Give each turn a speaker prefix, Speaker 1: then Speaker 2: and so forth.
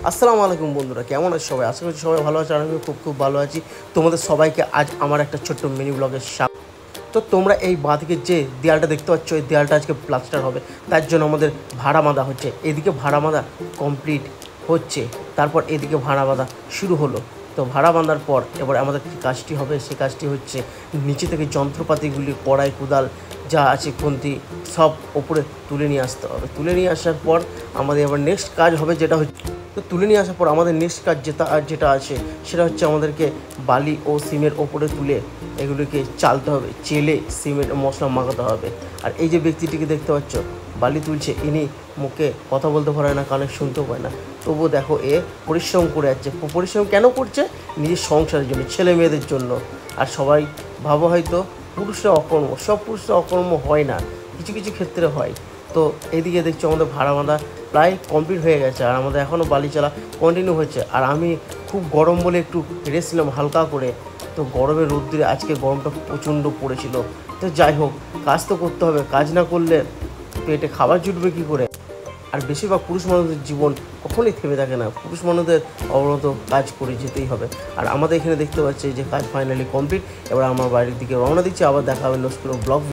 Speaker 1: আসসালামু আলাইকুম বন্ধুরা, কেমন আছে সবাই? আশা করছি সবাই ভালো আছে আর আমি খুব ভালো আছি। তোমাদের সবাইকে আজ আমার একটা ছোট্ট মিনি ব্লগের স্বাগত। তো তোমরা এই বাঁদিকে যে দেয়ালটা দেখতে পাচ্ছ, এই দেয়ালটা আজকে প্লাস্টার হবে, তার জন্য আমাদের ভাড়া বাঁধা হচ্ছে। এদিকে ভাড়া বাঁধা কমপ্লিট হচ্ছে, তারপর এদিকে ভাড়া বাঁধা শুরু হলো। তো ভাড়া বাঁধার পর এবার আমাদের যে কাজটি হবে সেই কাজটি হচ্ছে নিচে থেকে যন্ত্রপাতিগুলি, কড়াই, কোদাল যা আছে খুন্তি সব ওপরে তুলে নিয়ে আসতে হবে। তুলে নিয়ে আসার পর আমাদের এবার নেক্সট কাজ হবে, যেটা হচ্ছে তো তুলে নিয়ে আসার পর আমাদের নেক্সট কাজ যেটা আছে সেটা হচ্ছে আমাদেরকে বালি ও সিমের ওপরে তুলে এগুলিকে চালতে হবে, চেলে সিমেন্ট মশলা মাখাতে হবে। আর এই যে ব্যক্তিটিকে দেখতে পাচ্ছ বালি তুলছে, ইনি মুখে কথা বলতে পারে না, কানে শুনতেও পায় না, তবুও দেখো এ পরিশ্রম করে যাচ্ছে। পরিশ্রম কেন করছে? নিজের সংসারের জন্য, ছেলে মেয়েদের জন্য। আর সবাই ভাবো হয়তো পুরুষরা অকর্ম, সব পুরুষরা অকর্ম হয় না, কিছু কিছু ক্ষেত্রে হয়। তো এদিকে দেখছো আমাদের ভাড়া বাঁধা প্রায় কমপ্লিট হয়ে গেছে, আর আমাদের এখনও বালি চালা কন্টিনিউ হচ্ছে। আর আমি খুব গরম বলে একটু রেস্ট নিলাম হালকা করে। তো গরমের রোদ্দুরে আজকে গরমটা প্রচণ্ড পড়েছিল। তো যাই হোক, কাজ তো করতে হবে, কাজ না করলে পেটে খাবার জুটবে কী করে? আর বেশিরভাগ পুরুষ মানুষদের জীবন কখনোই থেমে থাকে না, পুরুষ মানুষদের অবনত কাজ করে যেতেই হবে। আর আমাদের এখানে দেখতে পাচ্ছি যে কাজ ফাইনালি কমপ্লিট। এবার আমার বাড়ির দিকে রওনা দিচ্ছি, আবার দেখা হবে নেক্সট কোনো ব্লগ।